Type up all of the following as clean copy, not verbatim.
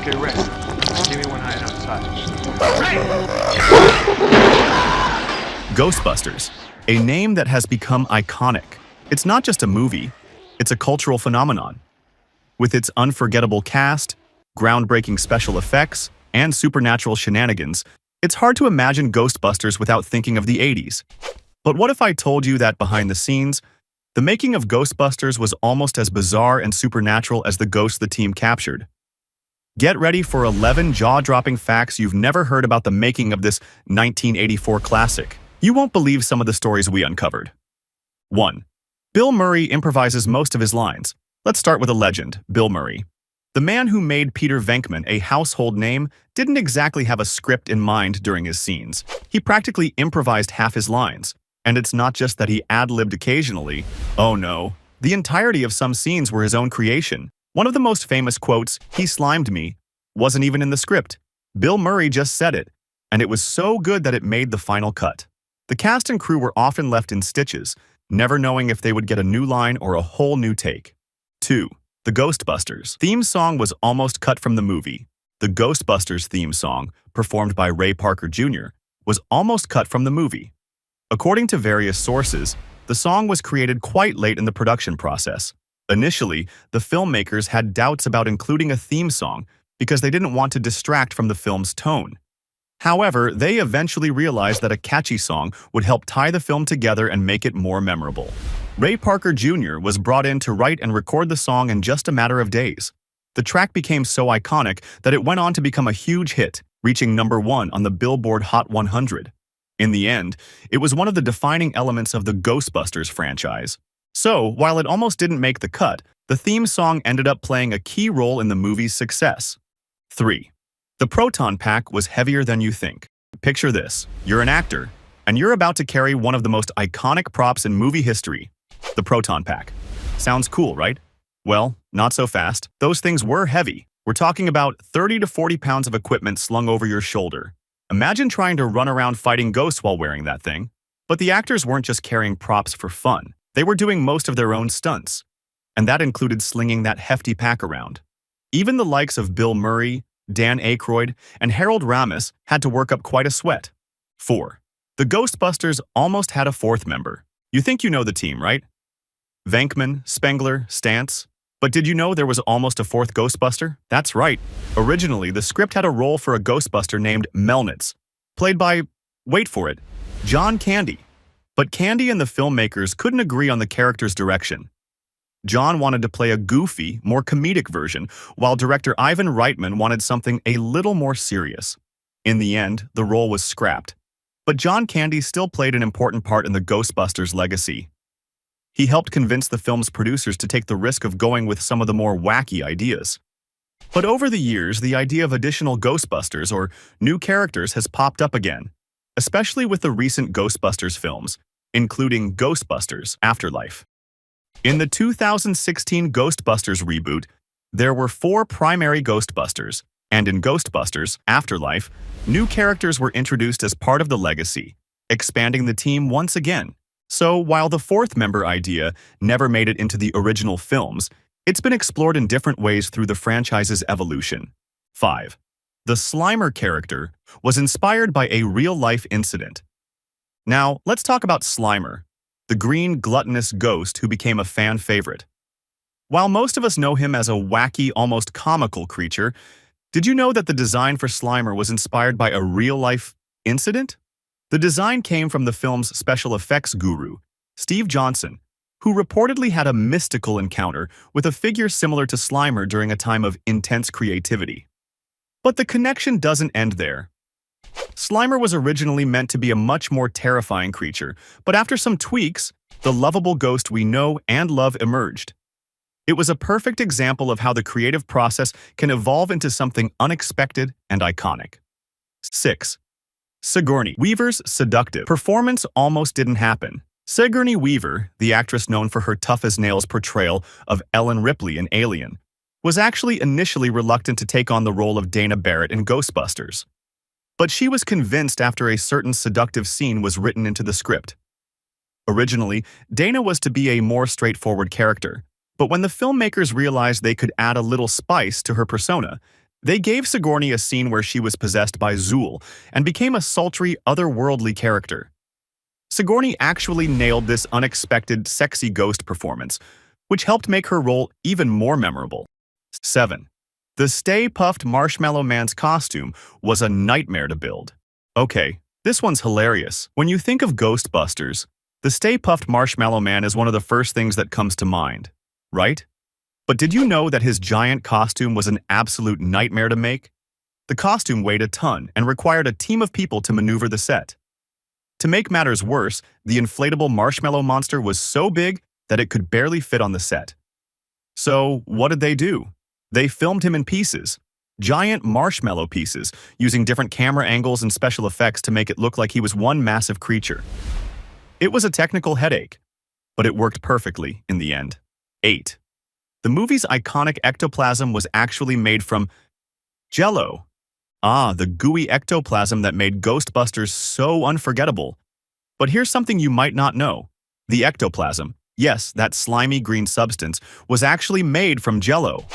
Okay, Rick. Give me one hiding outside. Ghostbusters, a name that has become iconic. It's not just a movie, it's a cultural phenomenon. With its unforgettable cast, groundbreaking special effects, and supernatural shenanigans, it's hard to imagine Ghostbusters without thinking of the 80s. But what if I told you that behind the scenes, the making of Ghostbusters was almost as bizarre and supernatural as the ghosts the team captured? Get ready for 11 jaw-dropping facts you've never heard about the making of this 1984 classic. You won't believe some of the stories we uncovered. 1. Bill Murray improvises most of his lines. Let's start with a legend, Bill Murray. The man who made Peter Venkman a household name didn't exactly have a script in mind during his scenes. He practically improvised half his lines. And it's not just that he ad-libbed occasionally. Oh no, the entirety of some scenes were his own creation. One of the most famous quotes, "He slimed me," wasn't even in the script. Bill Murray just said it, and it was so good that it made the final cut. The cast and crew were often left in stitches, never knowing if they would get a new line or a whole new take. 2. The Ghostbusters theme song was almost cut from the movie. The Ghostbusters theme song, performed by Ray Parker Jr., was almost cut from the movie. According to various sources, the song was created quite late in the production process. Initially, the filmmakers had doubts about including a theme song because they didn't want to distract from the film's tone. However, they eventually realized that a catchy song would help tie the film together and make it more memorable. Ray Parker Jr. was brought in to write and record the song in just a matter of days. The track became so iconic that it went on to become a huge hit, reaching #1 on the Billboard Hot 100. In the end, it was one of the defining elements of the Ghostbusters franchise. So, while it almost didn't make the cut, the theme song ended up playing a key role in the movie's success. 3. The proton pack was heavier than you think. Picture this. You're an actor, and you're about to carry one of the most iconic props in movie history, the proton pack. Sounds cool, right? Well, not so fast. Those things were heavy. We're talking about 30 to 40 pounds of equipment slung over your shoulder. Imagine trying to run around fighting ghosts while wearing that thing. But the actors weren't just carrying props for fun. They were doing most of their own stunts. And that included slinging that hefty pack around. Even the likes of Bill Murray, Dan Aykroyd, and Harold Ramis had to work up quite a sweat. 4. The Ghostbusters almost had a fourth member. You think you know the team, right? Venkman, Spengler, Stantz. But did you know there was almost a fourth Ghostbuster? That's right. Originally, the script had a role for a Ghostbuster named Melnitz, played by, wait for it, John Candy. But Candy and the filmmakers couldn't agree on the character's direction. John wanted to play a goofy, more comedic version, while director Ivan Reitman wanted something a little more serious. In the end, the role was scrapped. But John Candy still played an important part in the Ghostbusters legacy. He helped convince the film's producers to take the risk of going with some of the more wacky ideas. But over the years, the idea of additional Ghostbusters or new characters has popped up again, especially with the recent Ghostbusters films, including Ghostbusters Afterlife. In the 2016 Ghostbusters reboot, there were 4 primary Ghostbusters, and in Ghostbusters Afterlife, new characters were introduced as part of the legacy, expanding the team once again. So, while the fourth member idea never made it into the original films, it's been explored in different ways through the franchise's evolution. 5. The Slimer character was inspired by a real-life incident. Now, let's talk about Slimer, the green, gluttonous ghost who became a fan favorite. While most of us know him as a wacky, almost comical creature, did you know that the design for Slimer was inspired by a real-life incident? The design came from the film's special effects guru, Steve Johnson, who reportedly had a mystical encounter with a figure similar to Slimer during a time of intense creativity. But the connection doesn't end there. Slimer was originally meant to be a much more terrifying creature, but after some tweaks, the lovable ghost we know and love emerged. It was a perfect example of how the creative process can evolve into something unexpected and iconic. 6. Sigourney Weaver's seductive performance almost didn't happen. Sigourney Weaver, the actress known for her tough-as-nails portrayal of Ellen Ripley in Alien, was actually initially reluctant to take on the role of Dana Barrett in Ghostbusters. But she was convinced after a certain seductive scene was written into the script. Originally, Dana was to be a more straightforward character, but when the filmmakers realized they could add a little spice to her persona, They gave Sigourney a scene where she was possessed by Zool and became a sultry, otherworldly character. Sigourney actually nailed this unexpected, sexy ghost performance, which helped make her role even more memorable. 7. The Stay Puft Marshmallow Man's costume was a nightmare to build. Okay, this one's hilarious. When you think of Ghostbusters, the Stay Puft Marshmallow Man is one of the first things that comes to mind, right? But did you know that his giant costume was an absolute nightmare to make? The costume weighed a ton and required a team of people to maneuver the set. To make matters worse, the inflatable marshmallow monster was so big that it could barely fit on the set. So, what did they do? They filmed him in pieces, giant marshmallow pieces, using different camera angles and special effects to make it look like he was one massive creature. It was a technical headache, but it worked perfectly in the end. 8. The movie's iconic ectoplasm was actually made from Jell-O. The gooey ectoplasm that made Ghostbusters so unforgettable. But here's something you might not know. The ectoplasm, yes, that slimy green substance, was actually made from Jell-O.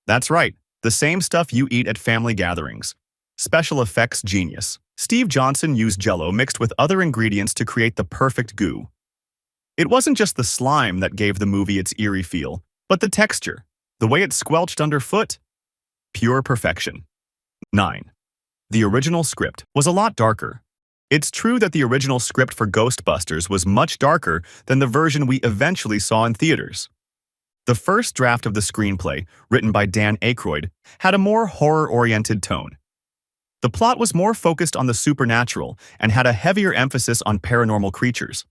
That's right, the same stuff you eat at family gatherings. Special effects genius. Steve Johnson used Jell-O mixed with other ingredients to create the perfect goo. It wasn't just the slime that gave the movie its eerie feel, but the texture, the way it squelched underfoot. Pure perfection. 9. The original script was a lot darker. It's true that the original script for Ghostbusters was much darker than the version we eventually saw in theaters. The first draft of the screenplay, written by Dan Aykroyd, had a more horror-oriented tone. The plot was more focused on the supernatural and had a heavier emphasis on paranormal creatures.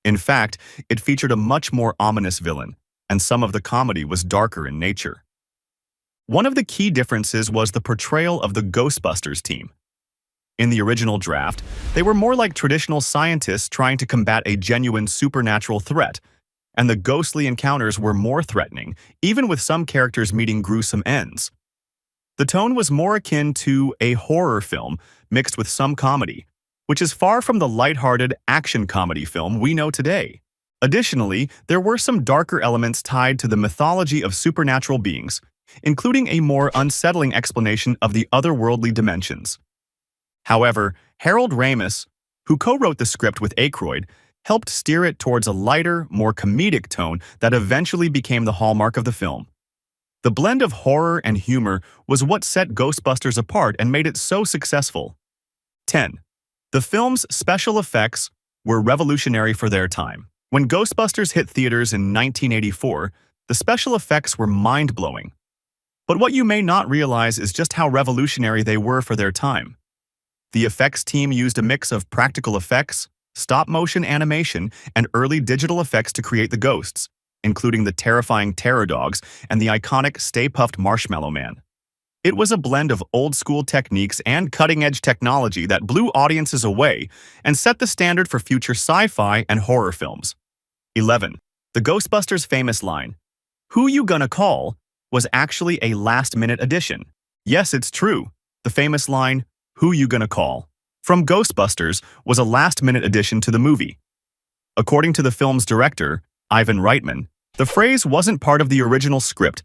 In fact, it featured a much more ominous villain, and some of the comedy was darker in nature. One of the key differences was the portrayal of the Ghostbusters team. In the original draft, they were more like traditional scientists trying to combat a genuine supernatural threat, and the ghostly encounters were more threatening, even with some characters meeting gruesome ends. The tone was more akin to a horror film mixed with some comedy, which is far from the lighthearted action comedy film we know today. Additionally, there were some darker elements tied to the mythology of supernatural beings, including a more unsettling explanation of the otherworldly dimensions. However, Harold Ramis, who co-wrote the script with Aykroyd, helped steer it towards a lighter, more comedic tone that eventually became the hallmark of the film. The blend of horror and humor was what set Ghostbusters apart and made it so successful. 10. The film's special effects were revolutionary for their time. When Ghostbusters hit theaters in 1984, the special effects were mind-blowing. But what you may not realize is just how revolutionary they were for their time. The effects team used a mix of practical effects, stop-motion animation, and early digital effects to create the ghosts, including the terrifying terror dogs and the iconic Stay Puft Marshmallow Man. It was a blend of old-school techniques and cutting-edge technology that blew audiences away and set the standard for future sci-fi and horror films. 11. The Ghostbusters' famous line, "Who you gonna call?" was actually a last-minute addition. Yes, it's true. The famous line, "Who you gonna call?" from Ghostbusters was a last-minute addition to the movie. According to the film's director, Ivan Reitman, the phrase wasn't part of the original script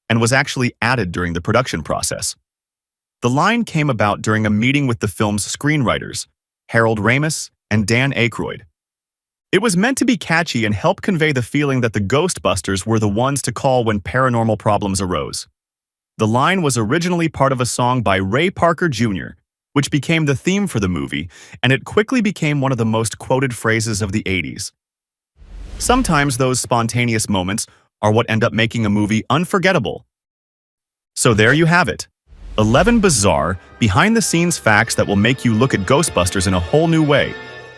and was actually added during the production process. The line came about during a meeting with the film's screenwriters, Harold Ramis and Dan Aykroyd. It was meant to be catchy and help convey the feeling that the Ghostbusters were the ones to call when paranormal problems arose. The line was originally part of a song by Ray Parker Jr., which became the theme for the movie, and it quickly became one of the most quoted phrases of the 80s. Sometimes those spontaneous moments are what end up making a movie unforgettable. So there you have it. 11 bizarre, behind-the-scenes facts that will make you look at Ghostbusters in a whole new way.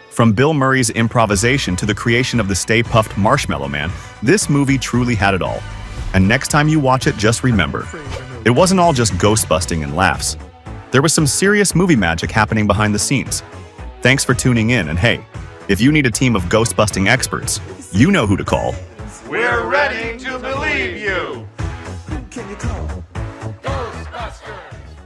From Bill Murray's improvisation to the creation of the Stay Puft Marshmallow Man, this movie truly had it all. And next time you watch it, just remember, it wasn't all just ghost-busting and laughs. There was some serious movie magic happening behind the scenes. Thanks for tuning in, and hey, if you need a team of ghost-busting experts, you know who to call. We're ready to believe you! Who can you call?